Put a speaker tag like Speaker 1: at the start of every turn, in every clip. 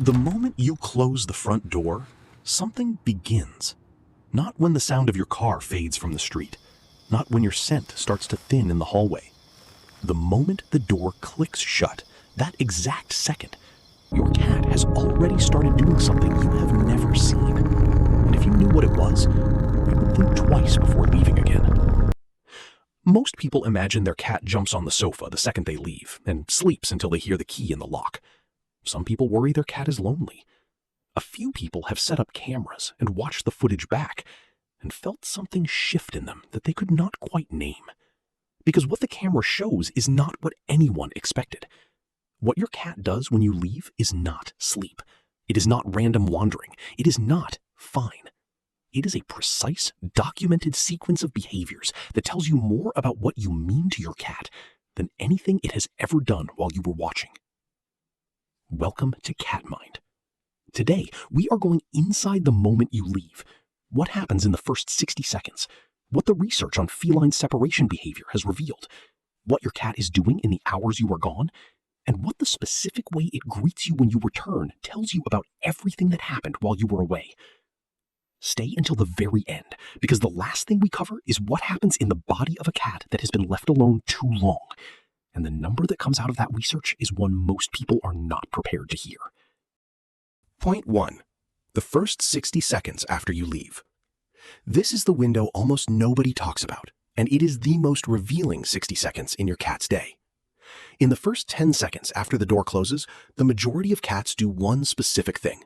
Speaker 1: The moment you close the front door, something begins. Not when the sound of your car fades from the street, not when your scent starts to thin in the hallway. The moment the door clicks shut, that exact second, your cat has already started doing something you have never seen. And if you knew what it was, you would think twice before leaving again. Most people imagine their cat jumps on the sofa the second they leave and sleeps until they hear the key in the lock. Some people worry their cat is lonely. A few people have set up cameras and watched the footage back and felt something shift in them that they could not quite name. Because what the camera shows is not what anyone expected. What your cat does when you leave is not sleep. It is not random wandering. It is not fine. It is a precise, documented sequence of behaviors that tells you more about what you mean to your cat than anything it has ever done while you were watching. Welcome to Cat Mind. Today, we are going inside the moment you leave. What happens in the first 60 seconds? What the research on feline separation behavior has revealed? What your cat is doing in the hours you are gone? And what the specific way it greets you when you return tells you about everything that happened while you were away. Stay until the very end, because the last thing we cover is what happens in the body of a cat that has been left alone too long. And the number that comes out of that research is one most people are not prepared to hear. Point 1. The first 60 seconds after you leave. This is the window almost nobody talks about, and it is the most revealing 60 seconds in your cat's day. In the first 10 seconds after the door closes, the majority of cats do one specific thing.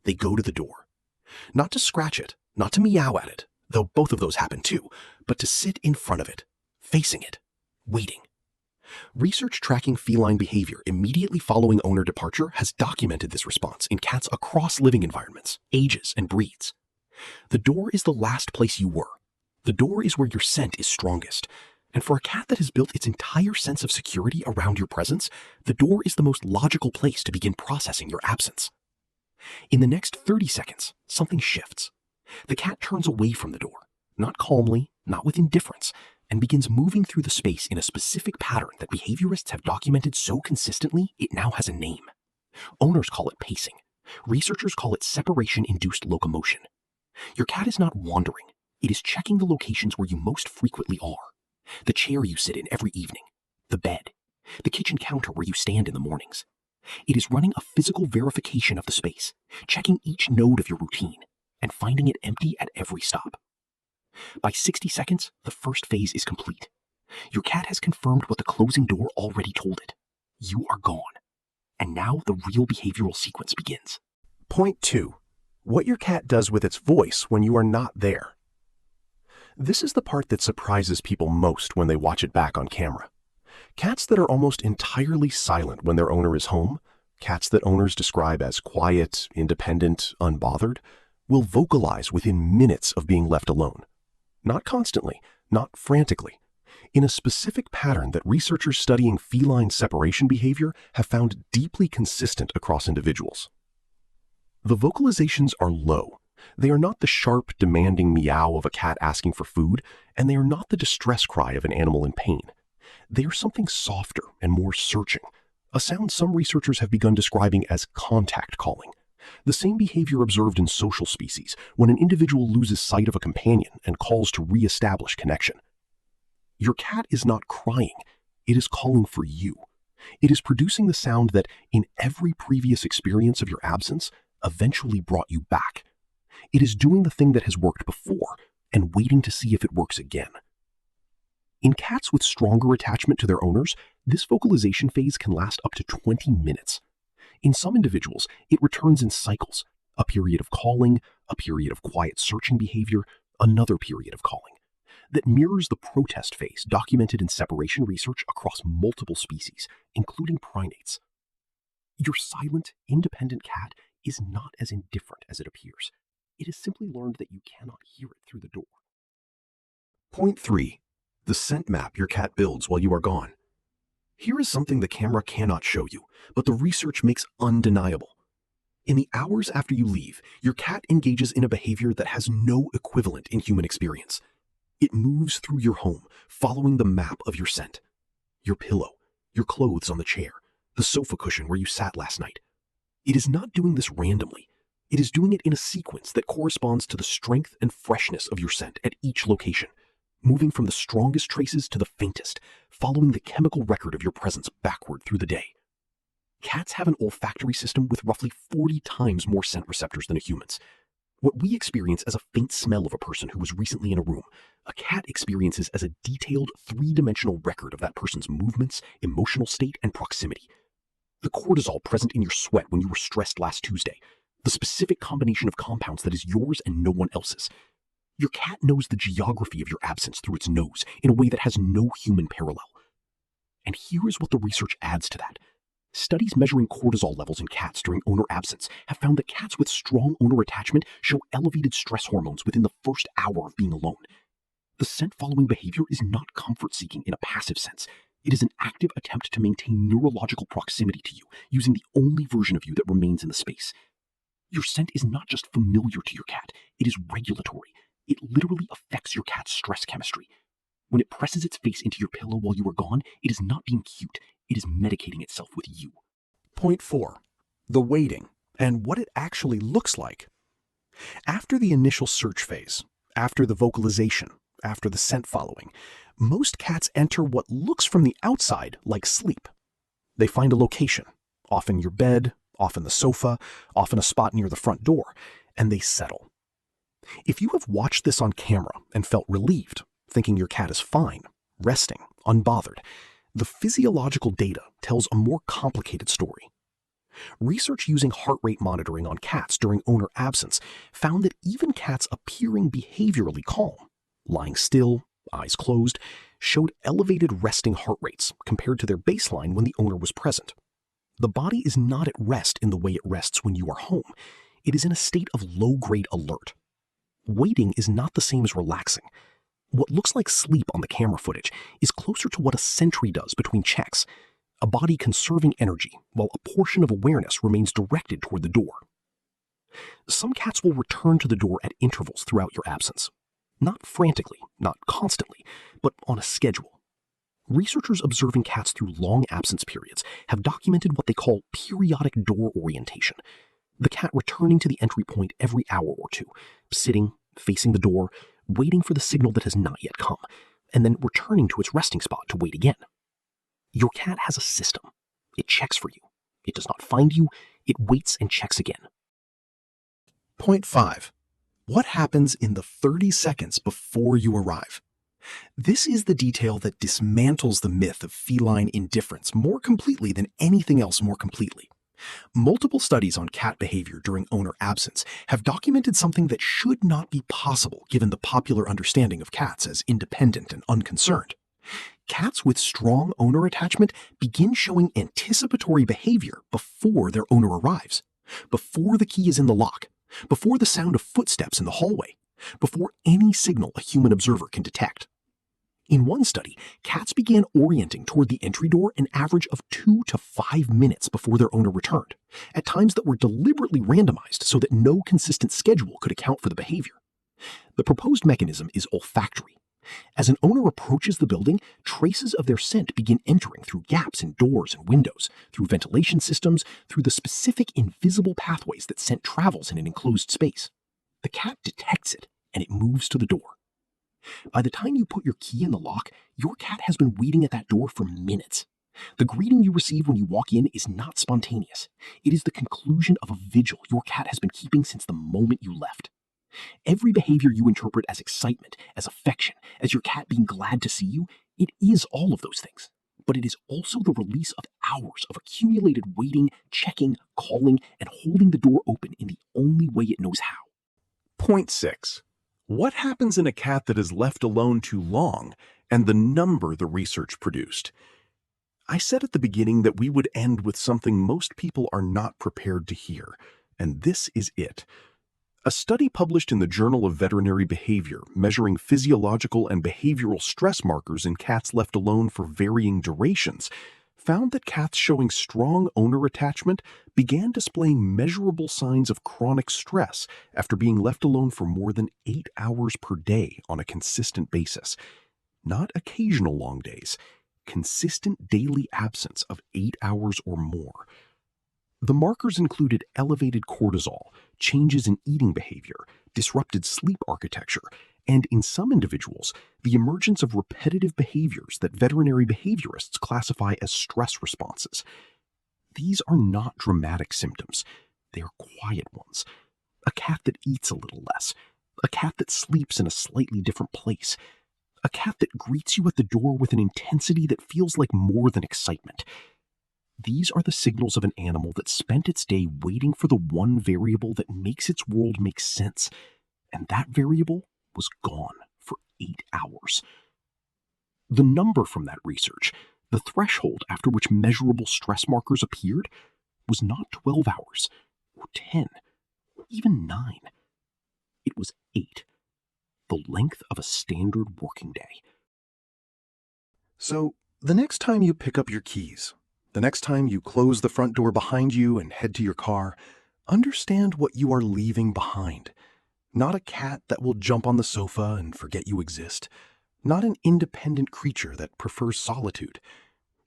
Speaker 1: They go to the door. Not to scratch it, not to meow at it, though both of those happen too, but to sit in front of it, facing it, waiting. Research tracking feline behavior immediately following owner departure has documented this response in cats across living environments, ages, and breeds. The door is the last place you were. The door is where your scent is strongest. And for a cat that has built its entire sense of security around your presence, the door is the most logical place to begin processing your absence. In the next 30 seconds, something shifts. The cat turns away from the door, not calmly, not with indifference, and begins moving through the space in a specific pattern that behaviorists have documented so consistently it now has a name. Owners call it pacing. Researchers call it separation-induced locomotion. Your cat is not wandering. It is checking the locations where you most frequently are. The chair you sit in every evening, the bed, the kitchen counter where you stand in the mornings. It is running a physical verification of the space, checking each node of your routine, and finding it empty at every stop. By 60 seconds, the first phase is complete. Your cat has confirmed what the closing door already told it. You are gone. And now the real behavioral sequence begins. Point 2. What your cat does with its voice when you are not there. This is the part that surprises people most when they watch it back on camera. Cats that are almost entirely silent when their owner is home, cats that owners describe as quiet, independent, unbothered, will vocalize within minutes of being left alone. Not constantly, not frantically. In a specific pattern that researchers studying feline separation behavior have found deeply consistent across individuals. The vocalizations are low. They are not the sharp, demanding meow of a cat asking for food, and they are not the distress cry of an animal in pain. They are something softer and more searching, a sound some researchers have begun describing as contact calling. The same behavior observed in social species when an individual loses sight of a companion and calls to re-establish connection. Your cat is not crying. It is calling for you. It is producing the sound that, in every previous experience of your absence, eventually brought you back. It is doing the thing that has worked before and waiting to see if it works again. In cats with stronger attachment to their owners, this vocalization phase can last up to 20 minutes. In some individuals, it returns in cycles, a period of calling, a period of quiet searching behavior, another period of calling, that mirrors the protest phase documented in separation research across multiple species, including primates. Your silent, independent cat is not as indifferent as it appears. It has simply learned that you cannot hear it through the door. Point 3. The scent map your cat builds while you are gone. Here is something the camera cannot show you, but the research makes undeniable. In the hours after you leave, your cat engages in a behavior that has no equivalent in human experience. It moves through your home, following the map of your scent. Your pillow, your clothes on the chair, the sofa cushion where you sat last night. It is not doing this randomly. It is doing it in a sequence that corresponds to the strength and freshness of your scent at each location, moving from the strongest traces to the faintest, following the chemical record of your presence backward through the day. Cats have an olfactory system with roughly 40 times more scent receptors than humans. What we experience as a faint smell of a person who was recently in a room, a cat experiences as a detailed three-dimensional record of that person's movements, emotional state, and proximity. The cortisol present in your sweat when you were stressed last Tuesday, the specific combination of compounds that is yours and no one else's. Your cat knows the geography of your absence through its nose in a way that has no human parallel. And here is what the research adds to that. Studies measuring cortisol levels in cats during owner absence have found that cats with strong owner attachment show elevated stress hormones within the first hour of being alone. The scent-following behavior is not comfort-seeking in a passive sense. It is an active attempt to maintain neurological proximity to you, using the only version of you that remains in the space. Your scent is not just familiar to your cat, it is regulatory. It literally affects your cat's stress chemistry. When it presses its face into your pillow while you are gone, it is not being cute. It is medicating itself with you.
Speaker 2: Point 4. The waiting, and what it actually looks like. After the initial search phase, after the vocalization, after the scent following, most cats enter what looks from the outside like sleep. They find a location, often your bed, often the sofa, often a spot near the front door, and they settle. If you have watched this on camera and felt relieved, thinking your cat is fine, resting, unbothered, the physiological data tells a more complicated story. Research using heart rate monitoring on cats during owner absence found that even cats appearing behaviorally calm, lying still, eyes closed, showed elevated resting heart rates compared to their baseline when the owner was present. The body is not at rest in the way it rests when you are home. It is in a state of low-grade alert. Waiting is not the same as relaxing. What looks like sleep on the camera footage is closer to what a sentry does between checks, a body conserving energy while a portion of awareness remains directed toward the door. Some cats will return to the door at intervals throughout your absence. Not frantically, not constantly, but on a schedule. Researchers observing cats through long absence periods have documented what they call periodic door orientation, the cat returning to the entry point every hour or two, sitting, facing the door, waiting for the signal that has not yet come, and then returning to its resting spot to wait again. Your cat has a system. It checks for you. It does not find you. It waits and checks again. Point 5. What happens in the 30 seconds before you arrive? This is the detail that dismantles the myth of feline indifference more completely than anything else more completely. Multiple studies on cat behavior during owner absence have documented something that should not be possible given the popular understanding of cats as independent and unconcerned. Cats with strong owner attachment begin showing anticipatory behavior before their owner arrives, before the key is in the lock, before the sound of footsteps in the hallway, before any signal a human observer can detect. In one study, cats began orienting toward the entry door an average of 2 to 5 minutes before their owner returned, at times that were deliberately randomized so that no consistent schedule could account for the behavior. The proposed mechanism is olfactory. As an owner approaches the building, traces of their scent begin entering through gaps in doors and windows, through ventilation systems, through the specific invisible pathways that scent travels in an enclosed space. The cat detects it, and it moves to the door. By the time you put your key in the lock, your cat has been waiting at that door for minutes. The greeting you receive when you walk in is not spontaneous. It is the conclusion of a vigil your cat has been keeping since the moment you left. Every behavior you interpret as excitement, as affection, as your cat being glad to see you, it is all of those things. But it is also the release of hours of accumulated waiting, checking, calling, and holding the door open in the only way it knows how.
Speaker 1: Point 6. What happens in a cat that is left alone too long, and the number the research produced? I said at the beginning that we would end with something most people are not prepared to hear, and this is it. A study published in the Journal of Veterinary Behavior measuring physiological and behavioral stress markers in cats left alone for varying durations found that cats showing strong owner attachment began displaying measurable signs of chronic stress after being left alone for more than 8 hours per day on a consistent basis. Not occasional long days, consistent daily absence of 8 hours or more.
Speaker 2: The markers included elevated cortisol, changes in eating behavior, disrupted sleep architecture, and in some individuals, the emergence of repetitive behaviors that veterinary behaviorists classify as stress responses. These are not dramatic symptoms. They are quiet ones. A cat that eats a little less. A cat that sleeps in a slightly different place. A cat that greets you at the door with an intensity that feels like more than excitement. These are the signals of an animal that spent its day waiting for the one variable that makes its world make sense, and that variable was gone for 8 hours. The number from that research, the threshold after which measurable stress markers appeared, was not 12 hours, or 10, or even 9. It was 8, the length of a standard working day.
Speaker 1: So, the next time you pick up your keys, the next time you close the front door behind you and head to your car, understand what you are leaving behind. Not a cat that will jump on the sofa and forget you exist. Not an independent creature that prefers solitude.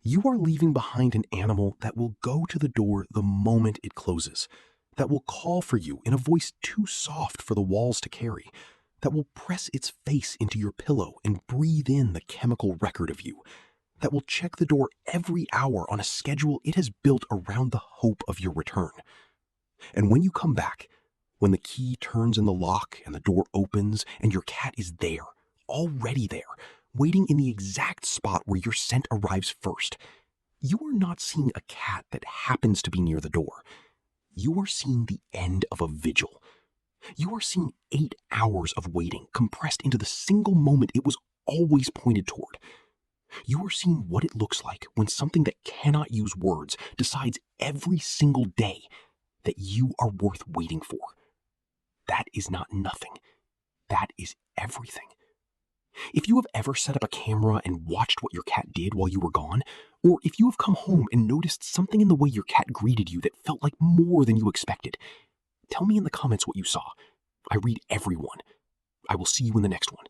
Speaker 1: You are leaving behind an animal that will go to the door the moment it closes, that will call for you in a voice too soft for the walls to carry, that will press its face into your pillow and breathe in the chemical record of you, that will check the door every hour on a schedule it has built around the hope of your return. And when you come back, when the key turns in the lock and the door opens and your cat is there, already there, waiting in the exact spot where your scent arrives first, you are not seeing a cat that happens to be near the door. You are seeing the end of a vigil. You are seeing 8 hours of waiting compressed into the single moment it was always pointed toward. You are seeing what it looks like when something that cannot use words decides every single day that you are worth waiting for. That is not nothing. That is everything. If you have ever set up a camera and watched what your cat did while you were gone, or if you have come home and noticed something in the way your cat greeted you that felt like more than you expected, tell me in the comments what you saw. I read every one. I will see you in the next one.